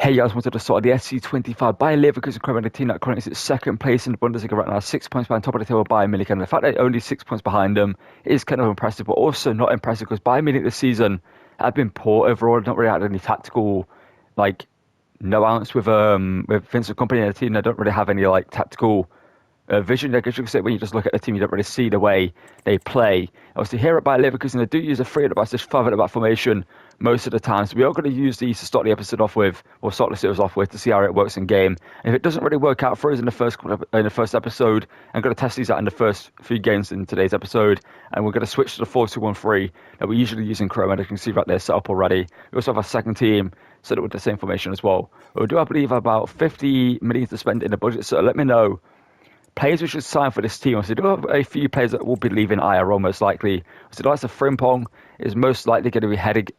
Hey guys, wanted to start the SC25 Bayer Leverkusen Career Mode, team that currently sits second place in the Bundesliga right now, 6 points behind top of the table Bayern Munich, and the fact that they're only 6 points behind them is kind of impressive, but also not impressive because Bayern Munich this season have been poor overall. Not really had any tactical, no ounce with Vincent Kompany in the team. They don't really have any tactical vision. I guess you could say when you just look at the team, you don't really see the way they play. Obviously, here at Bayer Leverkusen, they do use a 3 at the back, just 5 at the back formation most of the time. So we are going to use these to start the episode off with, or start the series off with, to see how it works in game. And if it doesn't really work out for us in the first episode, I'm going to test these out in the first few games in today's episode, and we're going to switch to the 4-2-1-3 that we usually use in Career Mode. You can see right there set up already. We also have our second team set up with the same formation as well. We do, I believe, about 50 million to spend in the budget, so let me know players we should sign for this team. So we do have a few players that will be leaving IRL most likely. So the likes of Frimpong is most likely going to be headed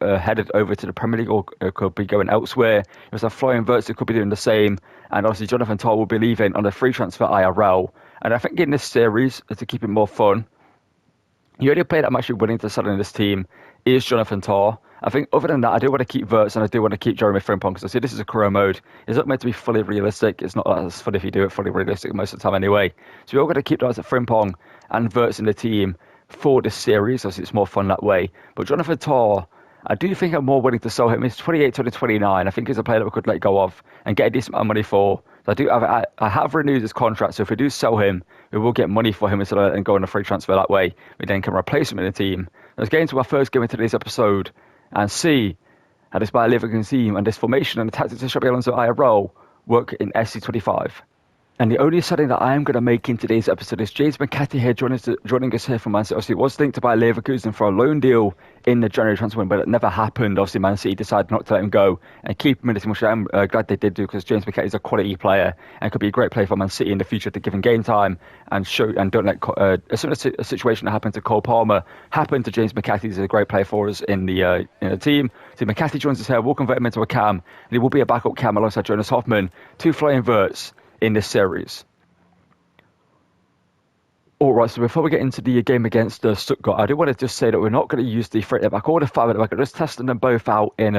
over to the Premier League, or could be going elsewhere. You also have Florian Wirtz, who could be doing the same. And obviously Jonathan Tah will be leaving on a free transfer IRL. And I think in this series, to keep it more fun, the only player that I'm actually willing to sell in this team is Jonathan Tah. I think other than that, I do want to keep Wirtz and I do want to keep Jeremy Frimpong, because I see this is a career mode. It's not meant to be fully realistic. It's not as fun if you do it fully realistic most of the time anyway. So we're all going to keep those at Frimpong and Wirtz in the team for this series. Obviously, it's more fun that way. But Jonathan Tah, I do think I'm more willing to sell him. He's 28 to 29. I think he's a player that we could let go of and get a decent amount of money for. So I have renewed his contract, so if we do sell him, we will get money for him instead of and go on a free transfer that way. We then can replace him in the team. Let's get into our first game in today's episode and see how this Bayer Leverkusen team and this formation and the tactics of Xabi Alonso IRL work in SC25. And the only setting that I am going to make in today's episode is James McCarthy here joining us here from Man City. Obviously, it was linked to Bayer Leverkusen for a loan deal in the January transfer window, but it never happened. Obviously, Man City decided not to let him go and keep him in the team, which I'm glad they did do, because James McCarthy is a quality player and could be a great player for Man City in the future to give him game time and don't let a similar situation that happened to Cole Palmer happen to James McCarthy. He's a great player for us in the team. So McCarthy joins us here. We'll convert him into a cam, and he will be a backup cam alongside Jonas Hoffman, 2 Florian Wirtz in this series. Alright, so before we get into the game against Stuttgart, I do want to just say that we're not going to use the 3 at the back or the 5 at the back. I'm just testing them both out in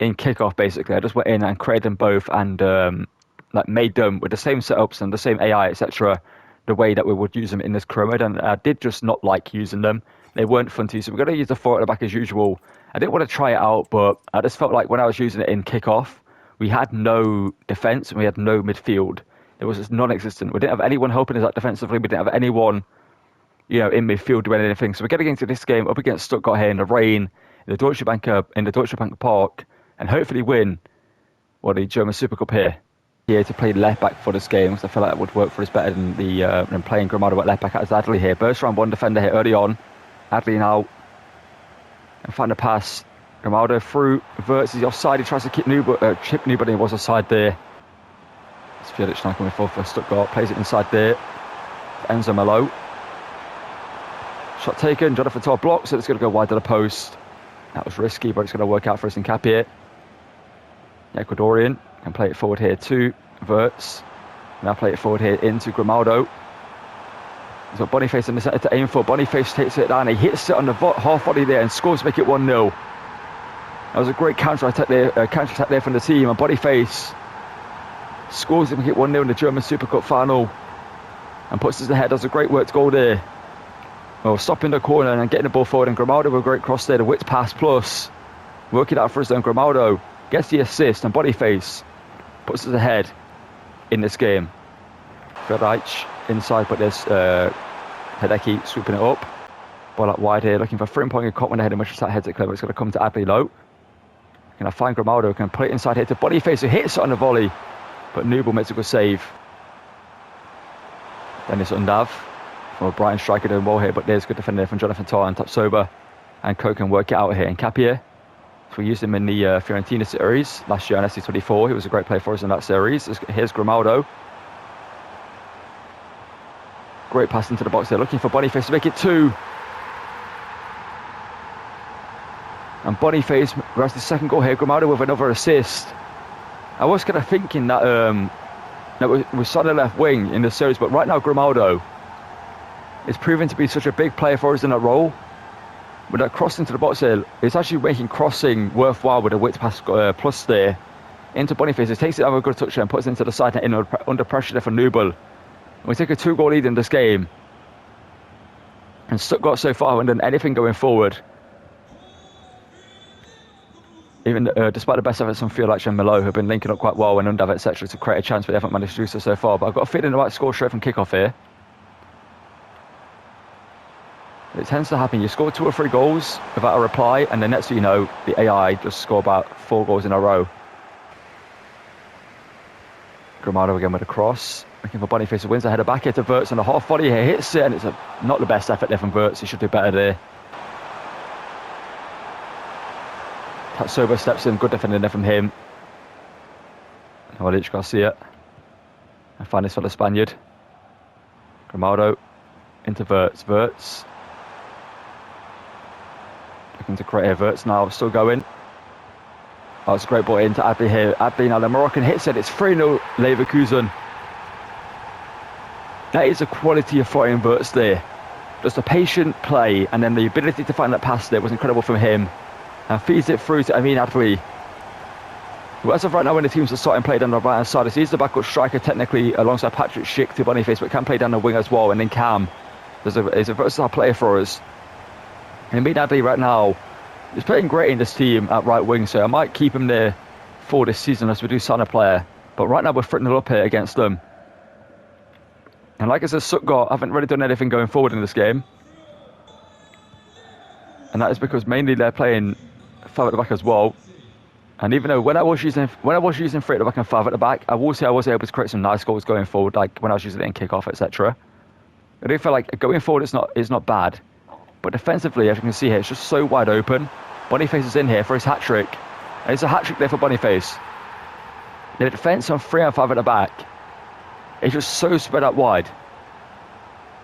kickoff, basically. I just went in and created them both and made them with the same setups and the same AI, etc., the way that we would use them in this career mode. And I did just not like using them. They weren't fun to use, so we're going to use the 4 at the back as usual. I didn't want to try it out, but I just felt like when I was using it in kickoff, we had no defence and we had no midfield. It was just non-existent. We didn't have anyone helping us out defensively. We didn't have anyone, in midfield doing anything. So we're getting into this game up against Stuttgart here in the rain, in the Deutsche Bank Park, and hopefully win the German Super Cup here to play left back for this game. So I feel like that would work for us better than playing Gramado at left back as Adley here. Burst around one defender here early on. Adley now and find a pass. Gramado through. Wirtz is offside. He tries to chip Newbert, and he was offside there. It's Felix now coming forward for Stuttgart. Plays it inside there. Enzo Malo. Shot taken. Jonathan Tah blocks, so it's going to go wide to the post. That was risky, but it's going to work out for us in Cap here. The Ecuadorian can play it forward here to Wirtz. Now play it forward here into Gramado. He's got Boniface in the centre to aim for. Boniface takes it down. He hits it on the half volley there and scores to make it 1-0. That was a great counter-attack there from the team. And Boniface scores to make it 1-0 in the German Super Cup final and puts us ahead. Does a great work goal there. Well, stopping the corner and getting the ball forward. And Gramado with a great cross there. The width pass plus. Working out for us then. Gramado gets the assist and Boniface puts us ahead in this game. Verdeich inside, but there's Hideki swooping it up. Ball out wide here, looking for Frimpong and Cotman ahead, and much as that heads it clever. It's going to come to Adley low. Can I find Gramado? Can play it inside here to Boniface, who hits it on the volley, but Nubel makes a good save. Dennis Undav from a Brighton striker doing well here, but there's good defender from Jonathan Tah and Tapsoba, and Coe can work it out here. And Capia, so we used him in the Fiorentina series last year on SC24. He was a great player for us in that series. Here's Gramado. Great pass into the box there, looking for Boniface to make it 2. And Boniface grabs the second goal here. Gramado with another assist. I was kind of thinking that we saw the left wing in the series, but right now Gramado is proving to be such a big player for us in that role. With that cross into the box here, it's actually making crossing worthwhile with a width pass plus there. into Boniface. He takes it over a good touch and puts it into the side net in under pressure there for Nubel. We take a 2-goal lead in this game. And Stuttgart so far haven't done anything going forward. Even despite the best efforts from Fiolacci and Milo, who have been linking up quite well and Undav, etc., to create a chance, but they haven't managed to do so far. But I've got a feeling they might score straight from kickoff here. It tends to happen. You score 2 or 3 goals without a reply, and then next thing you know, the AI just score about 4 goals in a row. Gramado again with a cross. Looking for Boniface, who wins the header back here to Wirtz, and a half volley here hits it, and it's not the best effort there from Wirtz. He should do better there. Tatsoba steps in, good defending there from him. Noalic Garcia. And find this for the Spaniard. Gramado into Wirtz. Wirtz. Looking to create here. Wirtz now still going. Oh, it's a great ball into Adli here. Adli now the Moroccan hits it. It's 3-0 Leverkusen. That is a quality of Florian Wirtz there. Just a patient play, and then the ability to find that pass there was incredible from him. And feeds it through to Amin Adli, who as of right now when the teams are starting play down the right hand side, he's the backup striker technically alongside Patrick Schick to Boniface, but can play down the wing as well, and then Cam is a versatile player for us. And Amin Adli right now is playing great in this team at right wing, so I might keep him there for this season as we do sign a player. But right now we're fritting it up here against them. And like I said, Stuttgart haven't really done anything going forward in this game. And that is because mainly they're playing 5 at the back as well. And even though when I was using 3 at the back and 5 at the back, I will say I was able to create some nice goals going forward, like when I was using it in kickoff, etc. I do feel like going forward is not bad. But defensively, as you can see here, it's just so wide open. Boniface is in here for his hat-trick. And it's a hat-trick there for Boniface. The defence on 3 and 5 at the back is just so spread out wide.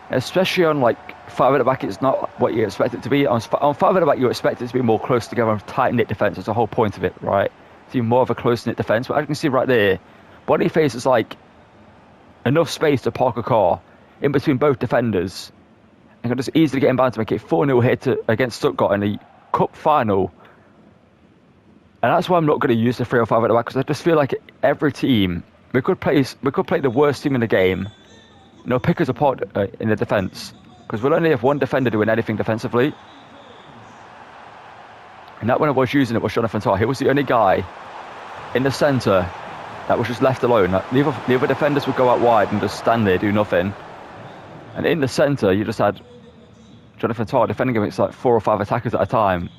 Especially on like 5 at the back, it's not what you expect it to be. On 5 at the back, you expect it to be more close together and tight-knit defence. That's the whole point of it, right? To be more of a close-knit defence. But as you can see right there, Boniface is like enough space to park a car in between both defenders. And can just easily get him bound to make it 4-0 here against Stuttgart in the cup final. And that's why I'm not going to use the 3 or 5 at the back, because I just feel like every team, we could play the worst team in the game. Pick us apart in the defence, because we'll only have one defender doing anything defensively. And that when I was using it was Jonathan Tah. He was the only guy in the centre that was just left alone. The other defenders would go out wide and just stand there, do nothing. And in the centre, you just had Jonathan Tah defending against like 4 or 5 attackers at a time.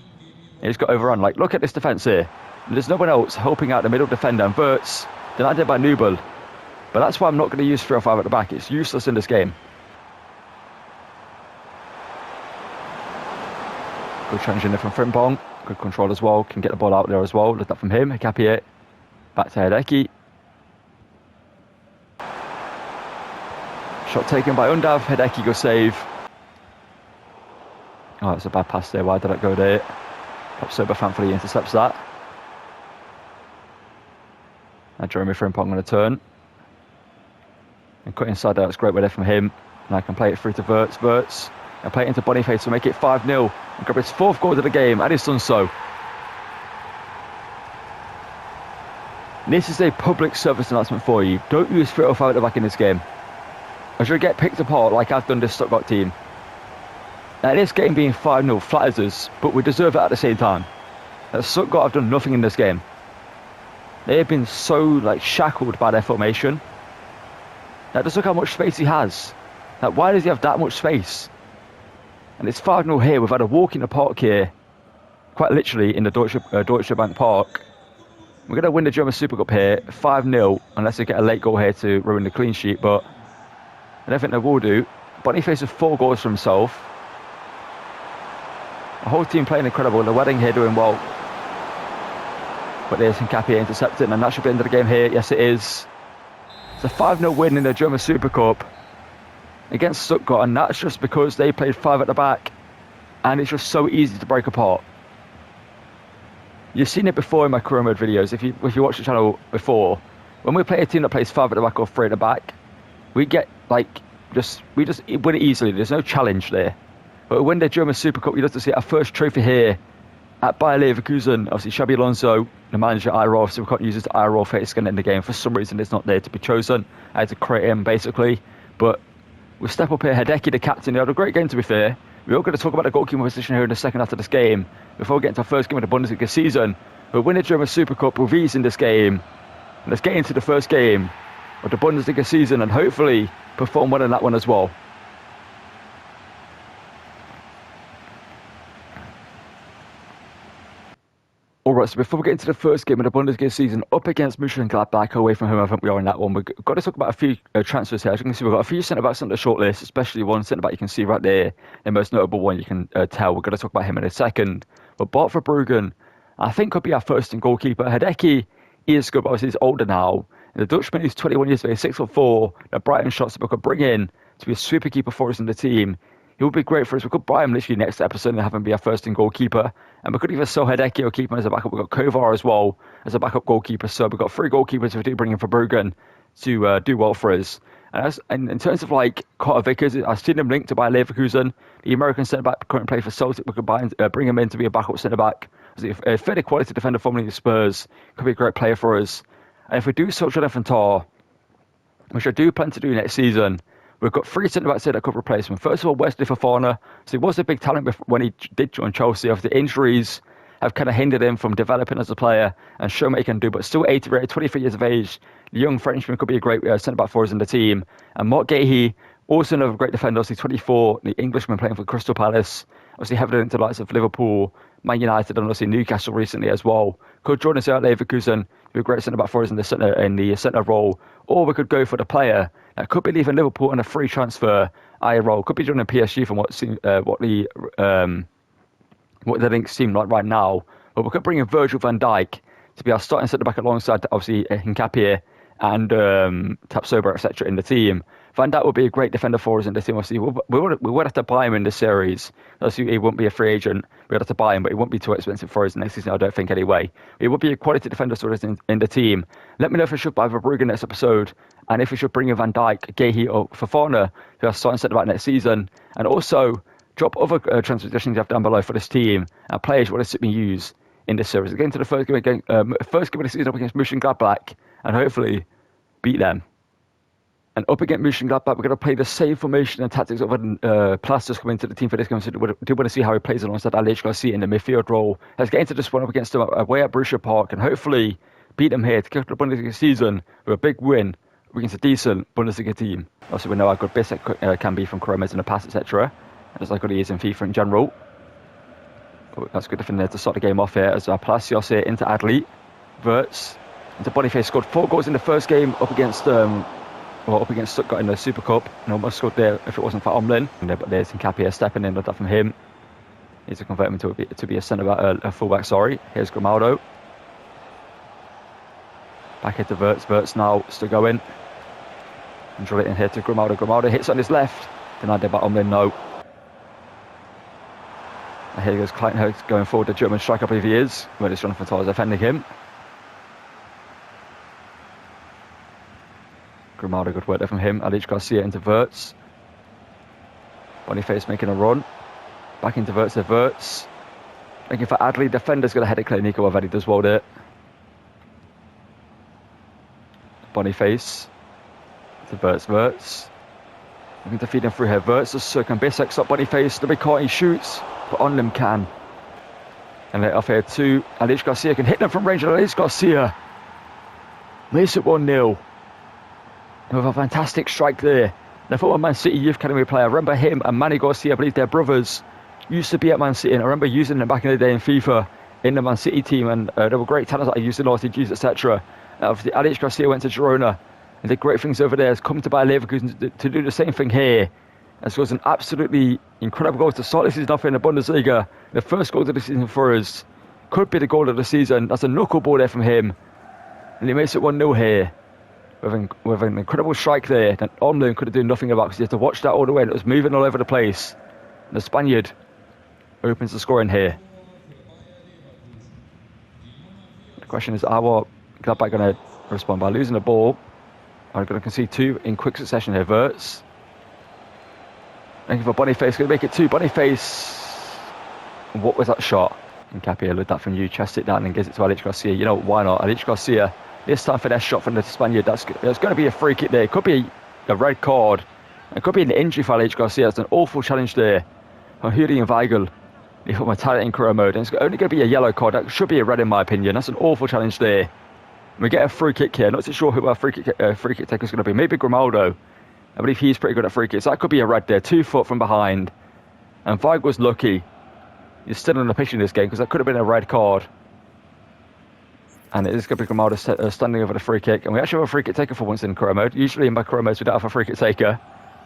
He just got overrun. Like, look at this defence here. And there's no one else helping out the middle defender. And Wirtz denied it by Nubel. But that's why I'm not going to use 3 or 5 at the back. It's useless in this game. Good transition there from Frimpong. Good control as well. Can get the ball out there as well. Look that from him. Hikapier. Back to Hideki. Shot taken by Undav. Hideki go save. Oh, it's a bad pass there. Why did it go there? Sober thankfully intercepts that. Now Jeremy Frimpong on a turn. And cut inside there, that's great with it from him. And I can play it through to Wirtz. Wirtz. And play it into Boniface to make it 5-0. And grab his 4th goal of the game, and he's done so. This is a public service announcement for you. Don't use 3 or 5 at the back in this game, as you'll get picked apart like I've done this Stuttgart team. Now this game being 5-0 flatters us, but we deserve it at the same time. Stuttgart have done nothing in this game. They have been so shackled by their formation. Now just look how much space he has. Now why does he have that much space? And it's 5-0 here. We've had a walk in the park here, quite literally in the Deutsche Bank Park. We're going to win the German Super Cup here, 5-0, unless they get a late goal here to ruin the clean sheet. But I don't think they will do. Boniface with 4 goals for himself. The whole team playing incredible. The Wedding here doing well. But there's Hincapie intercepting, and that should be the end of the game here. Yes, it is. It's a 5-0 win in the German Super Cup against Stuttgart, and that's just because they played 5 at the back, and it's just so easy to break apart. You've seen it before in my career mode videos. If you watch the channel before, when we play a team that plays 5 at the back or 3 at the back, we get we just win it easily. There's no challenge there. But when the German Super Cup, you love to see our first trophy here At Bayer Leverkusen, obviously Xabi Alonso, the manager, eye roll, so we can't use his eye roll face again in the game. For some reason, it's not there to be chosen. I had to create him, basically. But we'll step up here. Hideki, the captain, he had a great game, to be fair. We're all going to talk about the goalkeeper position here in the second half of this game. Before we get into our first game of the Bundesliga season, we'll win the German Super Cup with ease in this game. And let's get into the first game of the Bundesliga season and hopefully perform well in that one as well. Alright, so before we get into the first game of the Bundesliga season, up against Mönchengladbach, away from home, I think we are in that one. We've got to talk about a few transfers here. As you can see, we've got a few centre-backs on the short list, especially one centre-back you can see right there, the most notable one you can tell. We're going to talk about him in a second. But Bart Verbruggen, I think, could be our first in goalkeeper. Hideki, he is good, but obviously he's older now. And the Dutchman, who's 21 years old, 6'4", the Brighton shots that we could bring in to be a super keeper for us in the team. He would be great for us. We could buy him literally next episode and have him be our first in goalkeeper. And we could either sell Hideki or keep him as a backup. We've got Kovar as well as a backup goalkeeper. So we've got 3 goalkeepers if we do bring in Verbruggen to do well for us. And in terms of like Carter Vickers, I've seen him linked to Bayer Leverkusen. The American centre-back currently plays for Celtic. We could bring him in to be a backup centre-back. A fairly quality defender formerly the Spurs. Could be a great player for us. And if we do sell Jonathan Tah, which I do plan to do next season, we've got 3 centre-backs here that could replace him. First of all, Wesley Fofana. So he was a big talent when he did join Chelsea. After the injuries have kind of hindered him from developing as a player and showing what he can do, but still 23 years of age. The young Frenchman could be a great centre-back for us in the team. And Mark Gahey, also another great defender, obviously 24, the Englishman playing for Crystal Palace. Obviously heavily into the likes of Liverpool, Man United, and obviously Newcastle recently as well. Could join us here at Leverkusen, be a great centre-back for us in the centre role. Or we could go for the player that could be leaving Liverpool on a free transfer role. Could be joining PSG from what the links seem like right now. But we could bring in Virgil van Dijk to be our starting centre-back alongside, obviously, Hincapié and Tapsoba, etc. in the team. Van Dijk would be a great defender for us in the team. Obviously, we would have to buy him in this series. Obviously, he wouldn't be a free agent. We would have to buy him, but he wouldn't be too expensive for us next season, I don't think, anyway. He would be a quality defender for us in the team. Let me know if we should buy Verbruggen next episode, and if we should bring in Van Dijk, Gahey, or Fofana to our starting centre-back next season. And also, drop other transfer suggestions you have down below for this team and players what to be used in this series. Again, to the first game of the season up against Mönchengladbach, and hopefully beat them. And up against Mönchengladbach, we're going to play the same formation and tactics of when Plaster's coming into the team for this game. So we do want to see how he plays alongside Aleix Garcia in the midfield role. Let's get into this one up against them away at Borussia Park and hopefully beat them here to kick off the Bundesliga season with a big win against a decent Bundesliga team. Also, we know how good Bissek can be from Kromes in the past, etc. And just how good he is in FIFA in general. But that's good defending there to start the game off here as Palacios here into Adli. Wirtz into Boniface, scored 4 goals in the first game up against Stuttgart in the Super Cup, and almost scored there if it wasn't for Omlin. But there's Hincapié stepping in, not that from him. Needs to convert him to be a centre-back, a full-back, sorry. Here's Grimaldo. Back into Wirtz. Wirtz now still going. And drill it in here to Grimaldo. Grimaldo hits on his left. Denied there by Omlin, no. And here goes Kleinherz going forward, the German striker, I believe he is. Where is Jonathan Tah defending him. Grimaldo, good work there from him. Aleix Garcia into Wirtz. Boniface making a run. Back into Wirtz. Wirtz looking for Adli. Defender's going to head it clear. Nico already does well there. Boniface to Wirtz. Looking to feed him through here. Wirtz just can Bissek stop Boniface. The big caught, he shoots, but Onlim can. And let it off here too. Aleix Garcia can hit them from range. Aleix Garcia makes it 1-0. With a fantastic strike there. The former Man City Youth Academy player. I remember him and Manny Garcia, I believe they're brothers, used to be at Man City. And I remember using them back in the day in FIFA in the Man City team. And they were great talents that I used in RTGs, etc. Obviously, Aleix Garcia went to Girona and did great things over there. Has come to Bayer Leverkusen to do the same thing here. And scores an absolutely incredible goal to start this season off in the Bundesliga. The first goal of the season for us. Could be the goal of the season. That's a knuckleball there from him. And he makes it 1-0 here. With an incredible strike there that Omlin could have done nothing about because he had to watch that all the way and it was moving all over the place. And the Spaniard opens the scoring here. The question is, how Gladbach going to respond by losing the ball? Are going to concede 2 in quick succession here. Wirtz looking for Boniface, going to make it 2. Boniface, what was that shot? Hincapié, look that from you, chest it down and gives it to Alex Garcia. You know, why not? Alex Garcia, this time for that shot from the Spaniard. That's going to be a free kick there. It could be a red card. It could be an injury for Alex Garcia. That's an awful challenge there from Huri and Weigl. He put my talent in career mode. And it's only going to be a yellow card. That should be a red in my opinion. That's an awful challenge there. And we get a free kick here. Not too sure who our free kick taker is going to be. Maybe Grimaldo. I believe he's pretty good at free kicks. That could be a red there. 2 foot from behind. And Weigl's lucky. He's still in the pitch in this game because that could have been a red card. And it is going to be Grimaldo standing over the free kick. And we actually have a free kick taker for once in career mode. Usually in my career modes we don't have a free kick taker.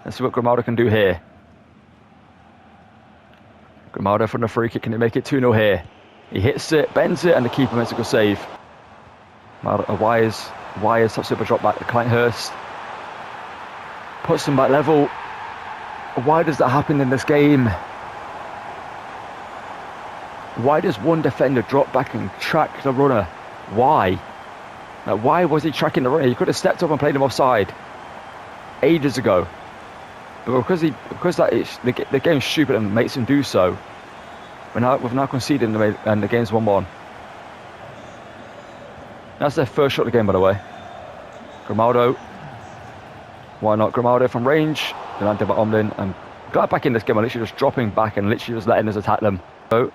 Let's see what Grimaldo can do here. Grimaldo from the free kick. Can he make it 2-0 here? He hits it, bends it, and the keeper makes a good save. Wires top super drop back to Kleinhurst. Puts them back level. Why does that happen in this game? Why does one defender drop back and track the runner? Why? Like, why was he tracking the runner? He could have stepped up and played him offside ages ago. But because the game's stupid and makes him do so, we've now conceded and the game's 1-1. That's their first shot of the game, by the way. Grimaldo. Why not? Grimaldo from range. Delante by Omlin. And got back in this game. I'm literally just dropping back and literally just letting us attack them. So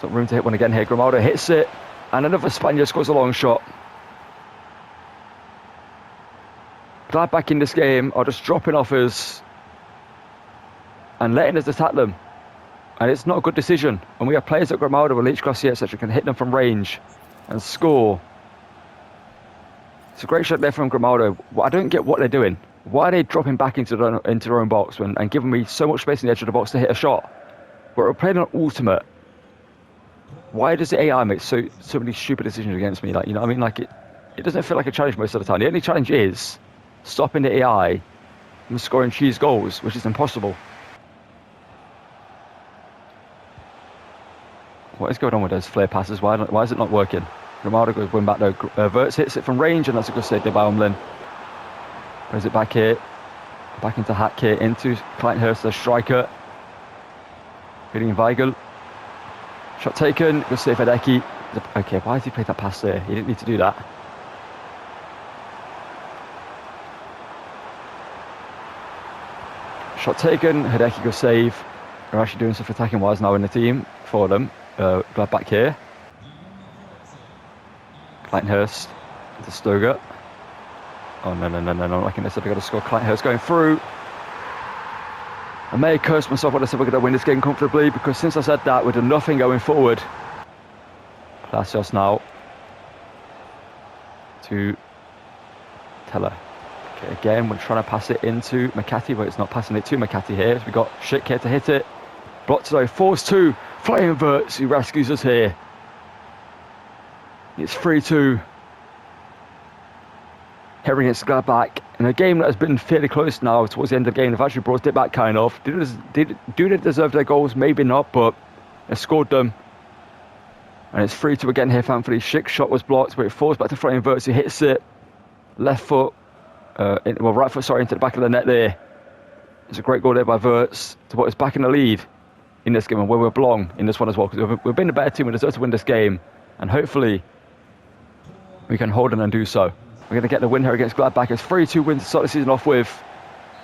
room to hit one again here. Grimaldo hits it. And another Spaniard scores a long shot. Glad back in this game are just dropping off us and letting us attack them. And it's not a good decision. And we have players like Grimaldo, Alex Garcia, etc. can hit them from range and score. It's a great shot there from Grimaldo. I don't get what they're doing. Why are they dropping back into their own box and giving me so much space in the edge of the box to hit a shot? We're playing on ultimate. Why does the AI make so many stupid decisions against me? Like, you know what I mean? Like it doesn't feel like a challenge most of the time. The only challenge is stopping the AI from scoring cheese goals, which is impossible. What is going on with those flare passes? Why is it not working? Grimaldo goes win back though. Verts hits it from range, and that's a good save there by Omlin. Plays it back here. Back into Hack here, into Kleinhurst, the striker. Hitting Weigl. Shot taken, good save Hideki. Okay, why did he play that pass there? He didn't need to do that. Shot taken, Hideki, good save. We're actually doing stuff attacking wise now in the team for them. Glad back here. Kleinhurst to Stoger. Oh no, I'm liking this. I've got to score. Kleinhurst going through. I may have cursed myself when I said we're going to win this game comfortably, because since I said that, we've done nothing going forward. Palacios now to Teller. Okay, again, we're trying to pass it into McCarthy, but it's not passing it to McCarthy here. So we've got Schick here to hit it. Blocked though, forced to Flying Verts, who rescues us here. It's 3-2. Here against Gladbach, in a game that has been fairly close now towards the end of the game. They've actually brought it back kind of. Do they deserve their goals? Maybe not, but they scored them. And it's 3-2 again here, thankfully. Schick's shot was blocked, but it falls back to Flying Verts. He hits it. Left foot, right foot, sorry, into the back of the net there. It's a great goal there by Verts to put us back in the lead in this game, and where we belong in this one as well, because we've been a better team. We deserve to win this game, and hopefully we can hold on and do so. We're going to get the win here against Gladbach. It's 3-2 win to start the season off with.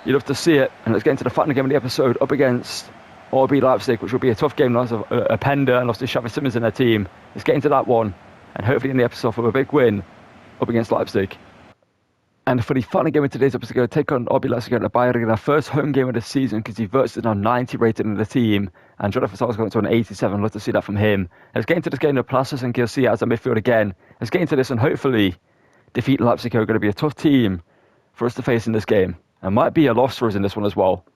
You love to see it. And let's get into the final game of the episode, up against RB Leipzig, which will be a tough game. Lots of Pender and lots of Xavi Simons in their team. Let's get into that one, and hopefully in the episode with a big win up against Leipzig. And for the final game of today's episode, we're going to take on RB Leipzig at Bayer in our first home game of the season, because he Verts is now 90 rated in the team, and Jonathan Sal's going to an 87. Love to see that from him. Let's get into this game with Palacios and Garcia as a midfield again. Let's get into this and hopefully defeat Leipzig, who are going to be a tough team for us to face in this game, and might be a loss for us in this one as well.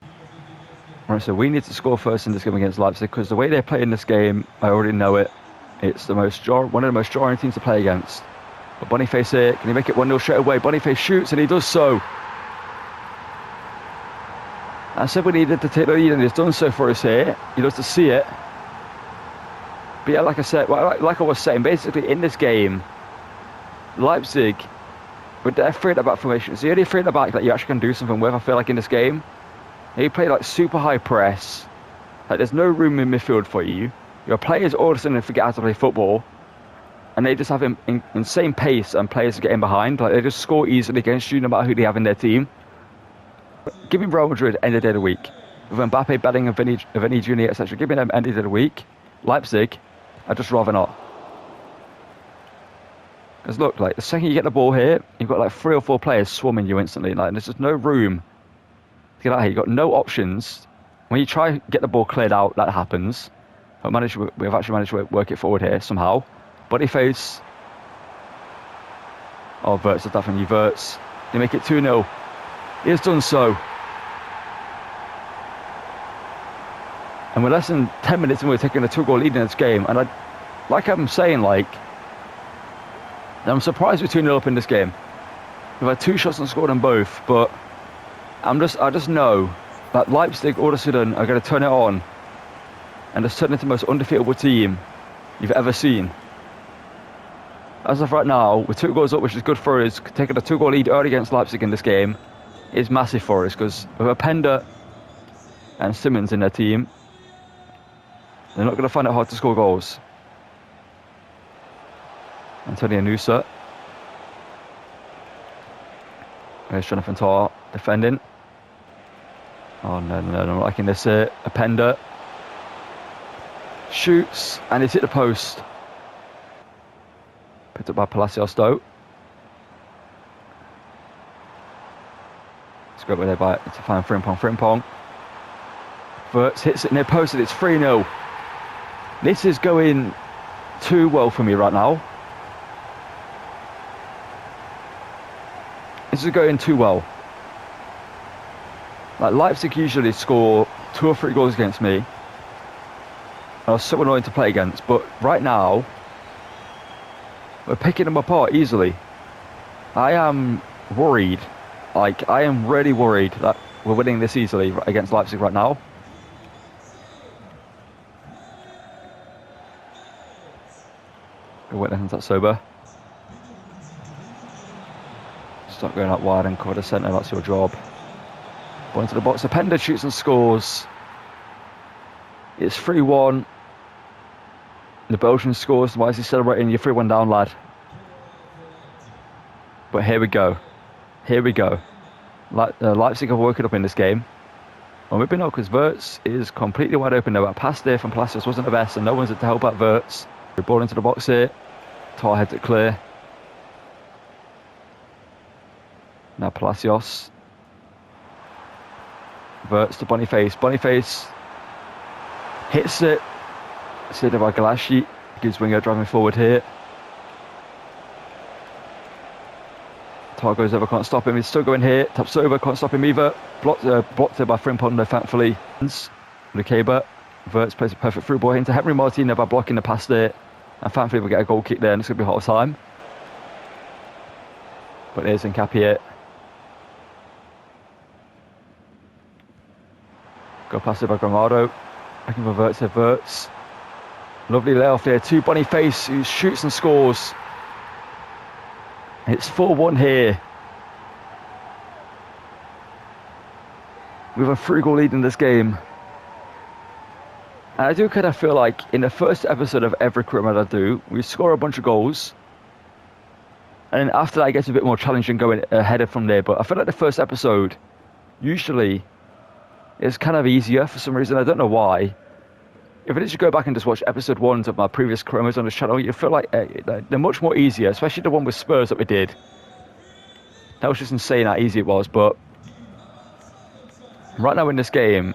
Right, so we need to score first in this game against Leipzig, because the way they play in this game, I already know it. It's one of the most jarring teams to play against. But Boniface here, can he make it 1-0 straight away? Boniface shoots, and he does so. I said we needed to take the lead, and he's done so for us here. He loves to see it. But yeah, like I said, like I was saying, basically in this game, Leipzig, with their three at the back formation, it's the only three at the back that you actually can do something with, I feel like, in this game. He played like super high press. Like, there's no room in midfield for you. Your players all of a sudden forget how to play football, and they just have insane pace, and players are getting behind. Like, they just score easily against you, no matter who they have in their team. Give me Real Madrid end of the day of the week. With Mbappe, Bellingham, Vinny Jr., etc. Give me them end of the week. Leipzig, I'd just rather not. Because look, like, the second you get the ball here, you've got like 3 or 4 players swarming you instantly. Like, there's just no room to get out here. You've got no options. When you try to get the ball cleared out, that happens. But we've actually managed to work it forward here somehow. Boniface. Oh, Wirtz, that's definitely Wirtz. They make it 2-0. He has done so. And we're less than 10 minutes and we're taking a 2-goal lead in this game. And like I'm saying, like, I'm surprised we're 2-0 up in this game. We've had 2 shots and scored on both, but I just know that Leipzig all of a sudden are going to turn it on and just turn into the most undefeatable team you've ever seen. As of right now, with 2 goals up, which is good for us, taking a 2-goal lead early against Leipzig in this game is massive for us, because with Openda and Simmons in their team, they're not going to find it hard to score goals. Antonio Nusa. There's Jonathan Tah defending. Oh, no, I'm not liking this. Openda shoots, and it's hit the post. Picked up by Palacios, though. Let's go over there to find Frimpong. Wirtz hits it near post, and it's 3-0. This is going too well for me right now. This is going too well. Like, Leipzig usually score 2 or 3 goals against me. I was so annoying to play against, but right now, we're picking them apart easily. I am worried. Like, I am really worried that we're winning this easily against Leipzig right now. That's sober. Stop going out wide and cover the centre, that's your job. Ball into the box, Openda shoots and scores. It's 3-1. The Belgian scores. Why is he celebrating? You're 3-1 down, lad. But here we go. Leipzig have woken up in this game. And we've been up because Wirtz is completely wide open now. That pass there from Palacios wasn't the best, and no one's to help out Wirtz. The ball into the box here. Tah heads it clear. Now Palacios. Wirtz to Boniface. Boniface hits it. Saved by Galashi. Gives Winger driving forward here. Tah goes over, can't stop him. He's still going here. Taps over, can't stop him either. Blocked there by Frimpong, thankfully. Lukeba. Wirtz plays a perfect through ball into Henry Martinez by blocking the pass there. And thankfully we'll get a goal kick there, and it's going to be half time. But there's Enquiries. Go past it by Gramado. Looking for Wirtz. Lovely layoff there to Boniface, who shoots and scores. It's 4-1 here. We have a 3-goal lead in this game. And I do kind of feel like in the first episode of every career mode I do, we score a bunch of goals. And then after that, it gets a bit more challenging going ahead from there. But I feel like the first episode, usually, is kind of easier for some reason. I don't know why. If I did just go back and just watch episode 1s of my previous career modes on this channel, you feel like they're much more easier, especially the one with Spurs that we did. That was just insane how easy it was. But right now in this game,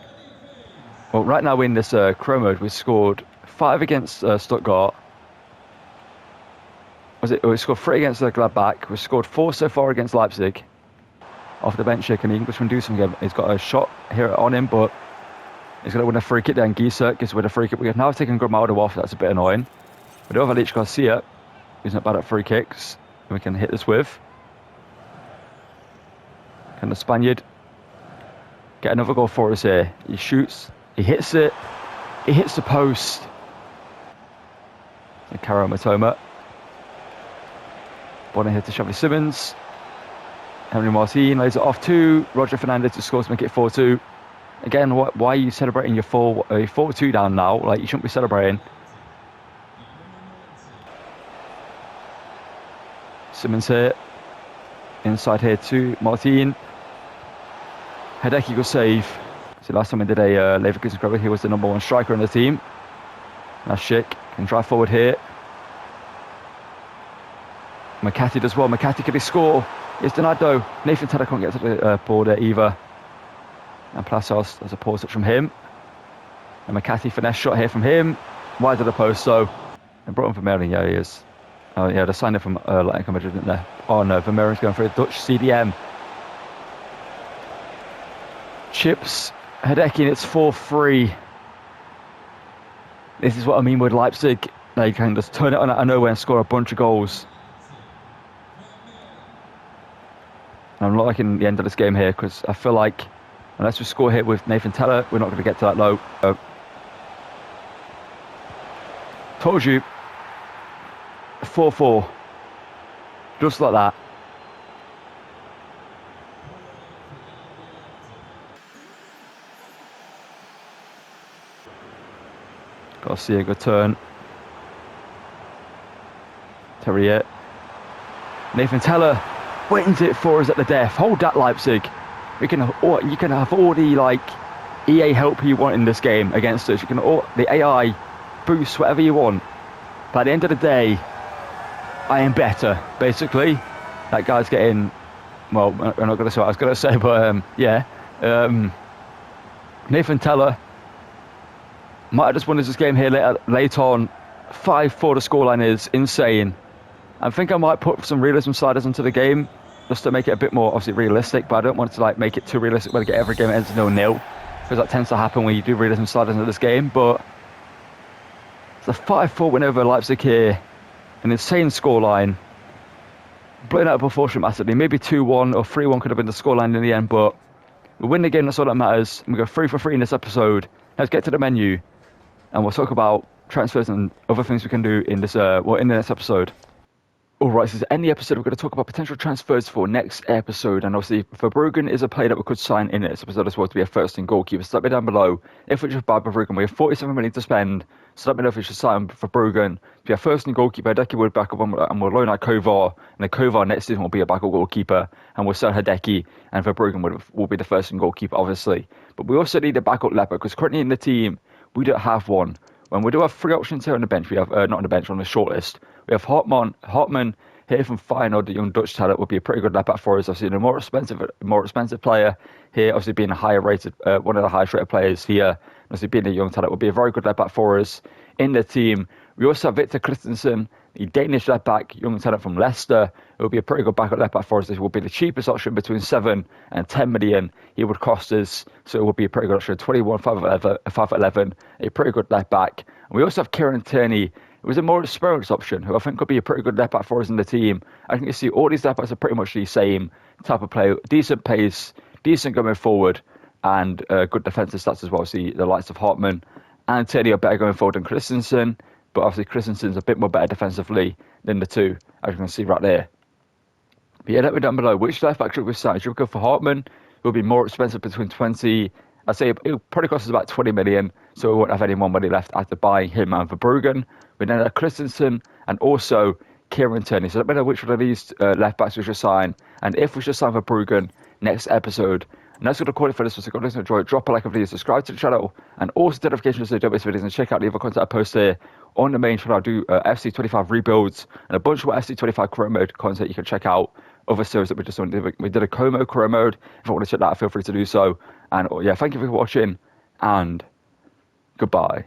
well, right now in this career mode, we scored 5 against Stuttgart. We scored 3 against Gladbach. We scored 4 so far against Leipzig. Off the bench here, can the Englishman do something? He's got a shot here on him, but he's going to win a free kick there, and Gieser gets with a free kick. We have now taken Gramado off. That's a bit annoying. We do have Lich Garcia, who's not bad at free kicks. We can hit this with. Can the Spaniard get another goal for us here? He shoots. He hits it. He hits the post. And Karo Matoma. Bonner here to Xavi Simmons. Henry Martin lays it off to Roger Fernandez to score to make it 4-2. Again, why are you celebrating your 4-2 down now? Like, you shouldn't be celebrating. Simmons here. Inside here to Martin. Hideki good save. So last time we did a Leverkusen Career Mode, he was the number 1 striker in the team. That's Schick. Can drive forward here. McCarthy does well. McCarthy, can he score? It's denied though. Nathan Tedder can't get to the border either. And Plasos has a poor touch from him. And McCarthy finesse shot here from him. Wide of the post though. And brought him for Vermeeren. Yeah, he is. Oh yeah, the sign from Atletico Madrid, isn't there? Oh no, Vermeeren's going for a Dutch CDM. Chips. Hideki, and it's 4-3. This is what I mean with Leipzig. They can just turn it on out of nowhere and score a bunch of goals. I'm not liking the end of this game here because I feel like unless we score here with Nathan Tedder, we're not going to get to that low. Told you. 4-4. Just like that. Garcia, good turn. Terrier. Nathan Tedder wins it for us at the death. Hold that, Leipzig. You can have all the EA help you want in this game against us. You can the AI boost whatever you want. But at the end of the day, I am better. Basically, that guy's getting. Well, I'm not going to say what I was going to say, but yeah. Nathan Tedder might have just won this game here late on. 5-4 the scoreline is insane. I think I might put some realism sliders into the game just to make it a bit more obviously realistic, but I don't want to make it too realistic where every game ends 0-0 because that tends to happen when you do realism sliders into this game. But it's a 5-4 win over Leipzig here, an insane scoreline, blown out of proportion massively. Maybe 2-1 or 3-1 could have been the scoreline in the end, but we win the game. That's all that matters. We go 3 for 3 in this episode. Let's get to the menu, and we'll talk about transfers and other things we can do in this in the next episode. Alright, so to end the episode, we're going to talk about potential transfers for next episode. And obviously, Verbruggen is a player that we could sign in this episode as well to be a first-team goalkeeper. So let me down below if we should buy Verbruggen. We have 47 million to spend. So let me know if we should sign Verbruggen to be a first-team goalkeeper. Hideki will be back up and we'll loan out Kovar. And then Kovar next season will be a backup goalkeeper. And we'll sell Hideki. And Verbruggen will be the first-team goalkeeper, obviously. But we also need a backup leopard because currently in the team, we don't have one. When we do have 3 options here on the bench, we have, not on the bench, on the shortlist. We have Hartman here from Feyenoord, the young Dutch talent, would be a pretty good left back for us. Obviously, a more expensive player here, obviously being a higher rated, one of the highest rated players here. Obviously, being a young talent would be a very good left back for us in the team. We also have Victor Christensen, the Danish left back, young talent from Leicester. It would be a pretty good backup left back for us. This would be the cheapest option between 7 and 10 million. He would cost us, so it would be a pretty good option. 21, 5'11", a pretty good left back. And we also have Kieran Tierney. It was a more experienced option, who I think could be a pretty good left back for us in the team. I think you see all these left backs are pretty much the same type of play, decent pace, decent going forward, and good defensive stats as well. See the likes of Hartman and Tierney are better going forward than Christensen, but obviously Christensen's a bit more better defensively than the two, as you can see right there. But yeah, let me know down below which left back should we sign. Should we go for Hartman? It will be more expensive, between 20. I'd say it'll probably cost us about 20 million, so we won't have any more money left after buying him and Verbruggen. We then have Christensen and also Kieran Tierney. So let me know which one of these left backs we should sign, and if we should sign Verbruggen next episode. And that's going to call it for this one. So if you enjoy it, drop a like on the video, subscribe to the channel, and also notifications so you don't miss videos, and check out the other content I post here on the main channel. I do FC25 rebuilds and a bunch of FC25 career mode content you can check out. Other series that we just did. We did a Como career mode. If you want to check that out, feel free to do so. And yeah, thank you for watching, and goodbye.